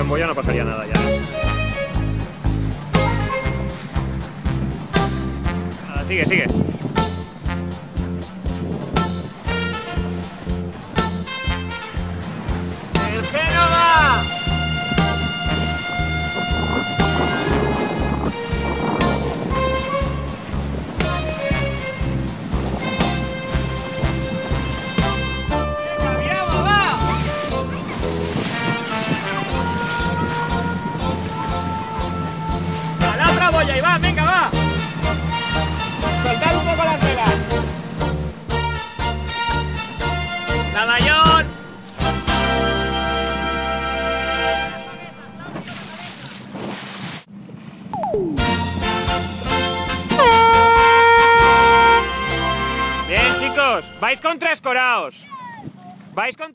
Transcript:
en boya no pasaría nada ya. Nada, sigue, sigue. ¡El Génova! Boya, Iván, venga, va. Soltad un poco las velas. La mayor. Bien, chicos, vais con 3 coraos. Vais con